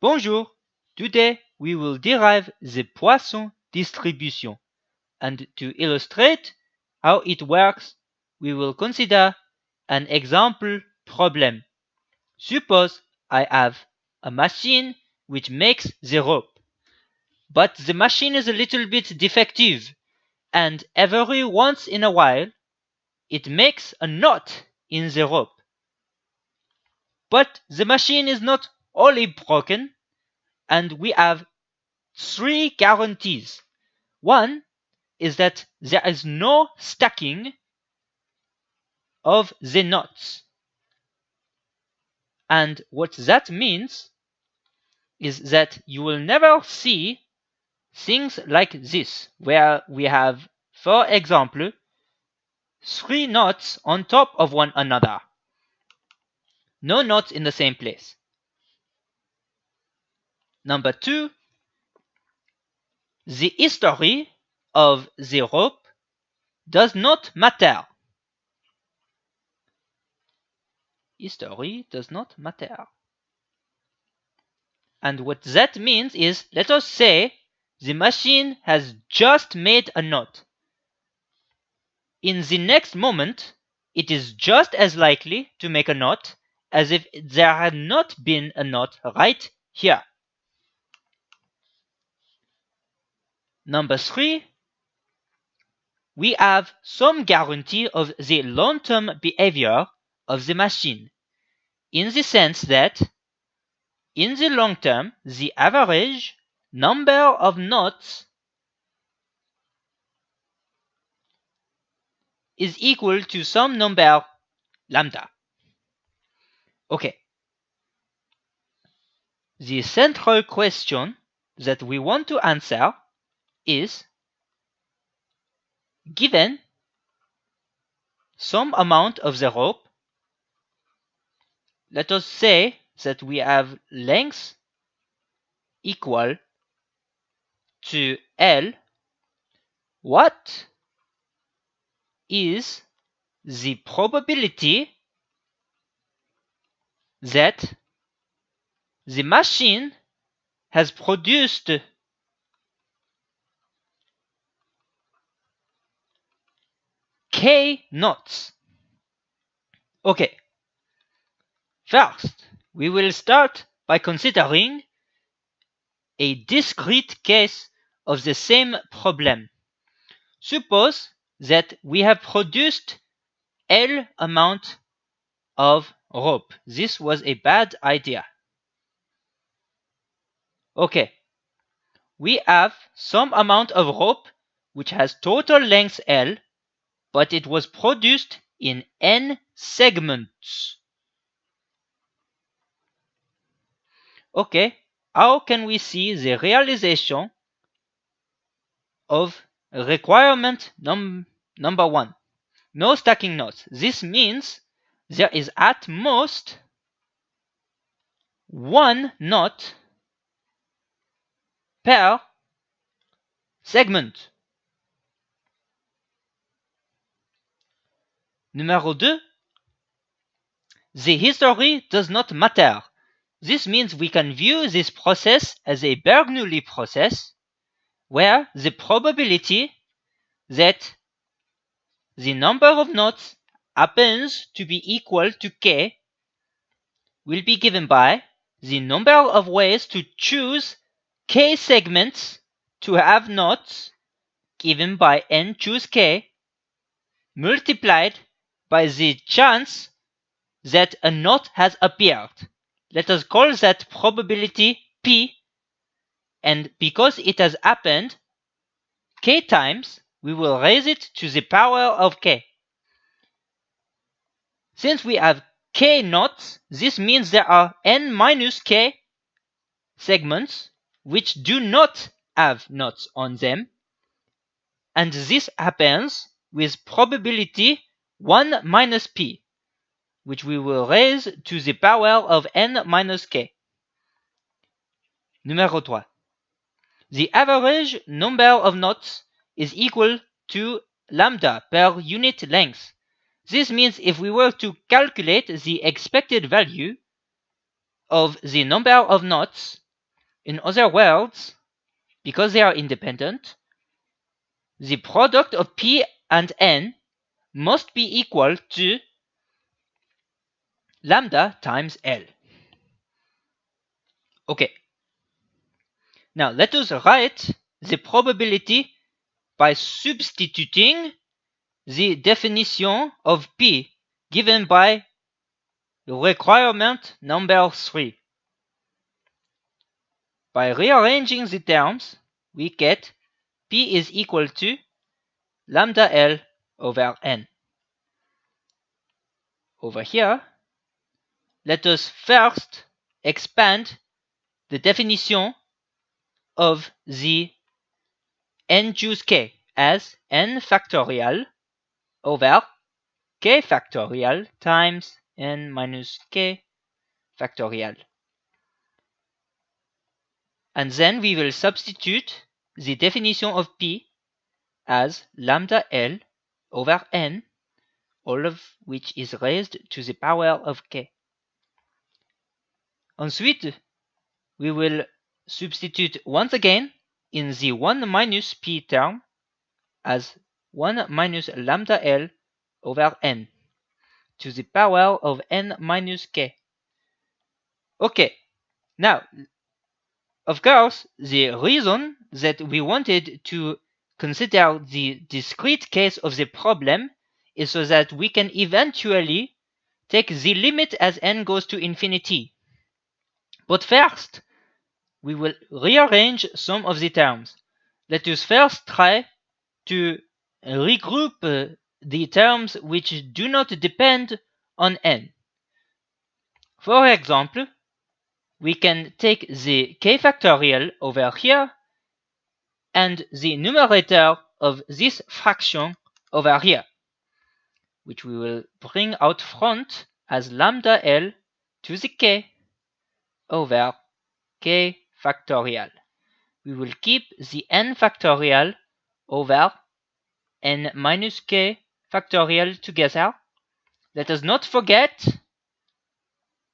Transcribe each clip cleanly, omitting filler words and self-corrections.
Bonjour! Today we will derive the Poisson distribution, and to illustrate how it works, we will consider an example problem. Suppose I have a machine which makes the rope, but the machine is a little bit defective, and every once in a while it makes a knot in the rope. But the machine is not wholly broken, and we have three guarantees. One is that there is no stacking of the knots. And what that means is that you will never see things like this, where we have, for example, three knots on top of one another. No knots in the same place. Number two, the history of the rope does not matter. History does not matter. And what that means is, let us say the machine has just made a knot. In the next moment, it is just as likely to make a knot as if there had not been a knot right here. Number three, we have some guarantee of the long-term behavior of the machine, in the sense that in the long term, the average number of knots is equal to some number lambda. Okay. The central question that we want to answer is, given some amount of the rope, let us say that we have length equal to L, what is the probability that the machine has produced K knots? Okay. First, we will start by considering a discrete case of the same problem. Suppose that we have produced L amount of rope. This was a bad idea. Okay. We have some amount of rope which has total length L, but it was produced in N segments. Okay, how can we see the realization of requirement number one? No stacking knots. This means there is at most one knot per segment. Numéro 2, the history does not matter. This means we can view this process as a Bernoulli process, where the probability that the number of knots happens to be equal to K will be given by the number of ways to choose K segments to have knots given by N choose K multiplied by the chance that a knot has appeared. Let us call that probability P, and because it has happened K times, we will raise it to the power of K. Since we have K knots, this means there are N minus K segments which do not have knots on them, and this happens with probability 1 minus P, which we will raise to the power of N minus K. Numéro 3. The average number of knots is equal to lambda per unit length. This means if we were to calculate the expected value of the number of knots In other words, because they are independent, the product of P and N must be equal to lambda times L. Okay. Now let us write the probability by substituting the definition of P given by requirement number 3. By rearranging the terms, we get P is equal to lambda L over N. Over here, let us first expand the definition of the n choose k as n factorial over k factorial times n minus k factorial. And then we will substitute the definition of P as lambda L over N, all of which is raised to the power of k. Ensuite, we will substitute once again in the 1 minus P term as 1 minus lambda L over N to the power of N minus k. Okay, now, of course, the reason that we wanted to consider the discrete case of the problem is so that we can eventually take the limit as n goes to infinity. But first, we will rearrange some of the terms. Let us first try to regroup the terms which do not depend on n. For example, we can take the k factorial over here and the numerator of this fraction over here, which we will bring out front as lambda L to the k over k factorial. We will keep the n factorial over n minus k factorial together. Let us not forget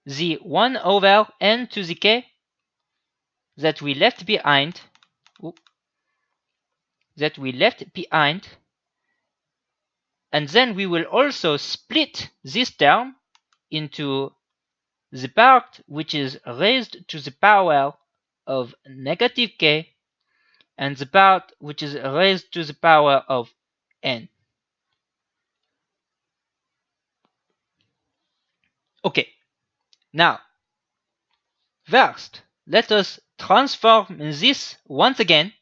the 1 over n to the k that we left behind. And then we will also split this term into the part which is raised to the power of negative k and the part which is raised to the power of n. Okay, now, first, let us transform this once again,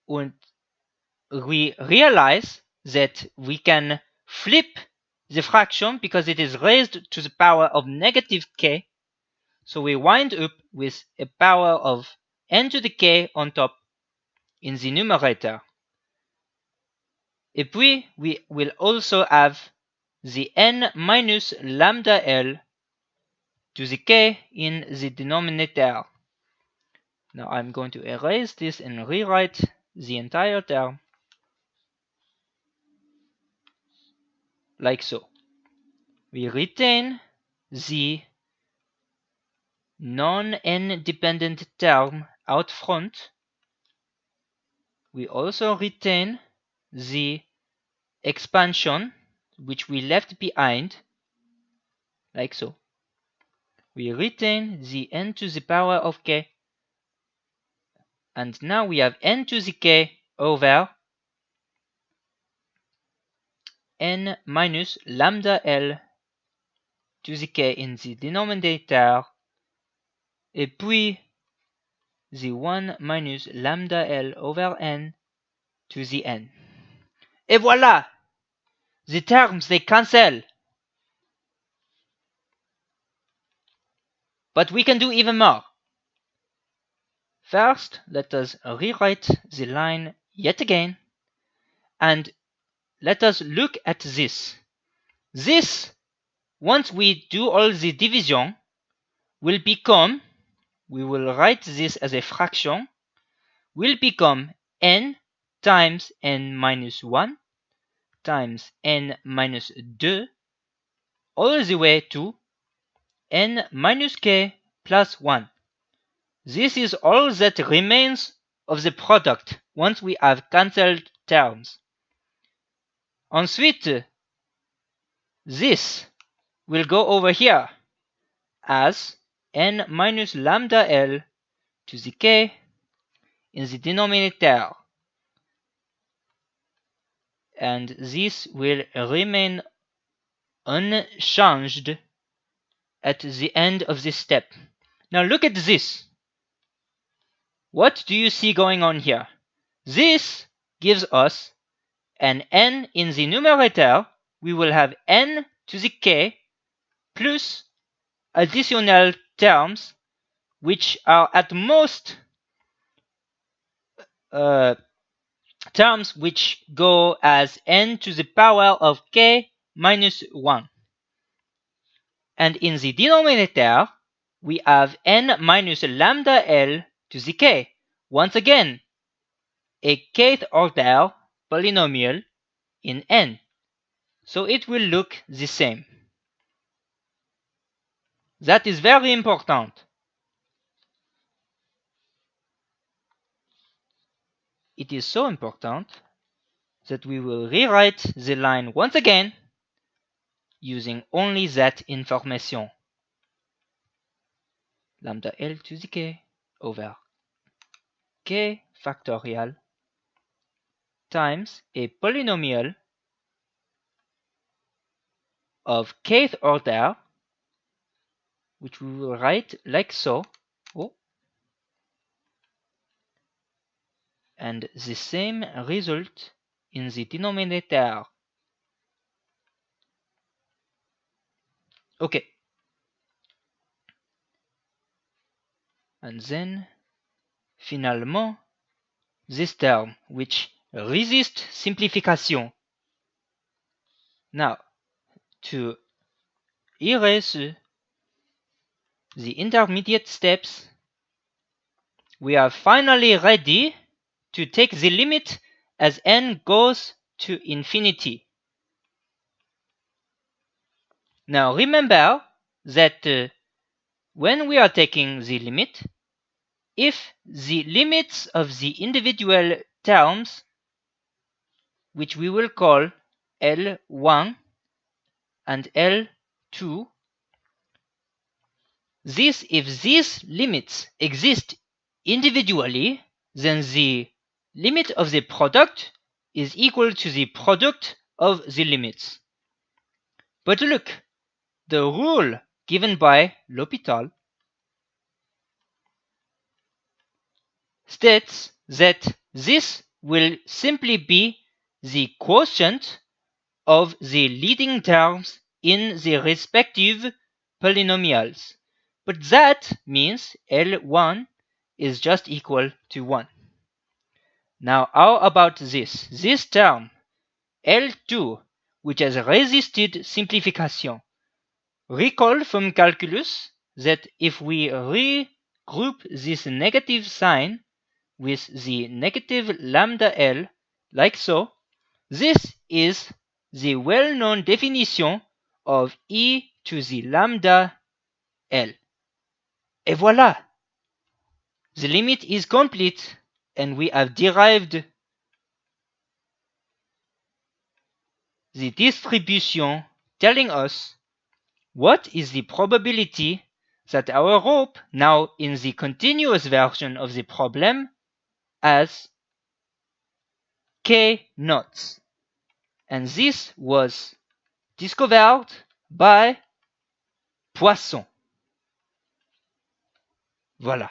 and we realize that we can flip the fraction because it is raised to the power of negative k, so we wind up with a power of n to the k on top in the numerator. Et puis, we will also have the n minus lambda L to the k in the denominator. Now I'm going to erase this and rewrite the entire term like so. We retain the non-n dependent term out front. We also retain the expansion which we left behind, like so. We retain the n to the power of k, and now we have n to the k over n minus lambda L to the k in the denominator, et puis the 1 minus lambda L over n to the n. Et voilà! The terms, they cancel. But we can do even more. First, let us rewrite the line yet again, and let us look at this. This, once we do all the division, will become, we will write this as a fraction, will become n times n minus 1 times n minus 2 all the way to n minus k plus 1. This is all that remains of the product once we have cancelled terms. Ensuite, this will go over here as n minus lambda L to the k in the denominator. And this will remain unchanged at the end of this step. Now look at this. What do you see going on here? This gives us an n in the numerator. We will have n to the k plus additional terms which are at most terms which go as n to the power of k minus 1. And in the denominator, we have n minus lambda L to the k. Once again, a kth order polynomial in n. So it will look the same. That is very important. It is so important that we will rewrite the line once again using only that information. Lambda L to the k over k factorial times a polynomial of kth order, which we will write like so. And the same result in the denominator. Okay. And then, finalement, this term which resists simplification. Now, to erase the intermediate steps, we are finally ready to take the limit as n goes to infinity. Now remember that when we are taking the limit, if the limits of the individual terms, which we will call L1 and L2, if these limits exist individually, then the limit of the product is equal to the product of the limits. But look, the rule given by L'Hôpital states that this will simply be the quotient of the leading terms in the respective polynomials. But that means L1 is just equal to 1. Now, how about this? This term, L2, which has resisted simplification. Recall from calculus that if we regroup this negative sign with the negative lambda L, like so, this is the well-known definition of e to the lambda L. Et voilà! The limit is complete, and we have derived the distribution telling us what is the probability that our rope, now in the continuous version of the problem, has k knots. And this was discovered by Poisson. Voilà.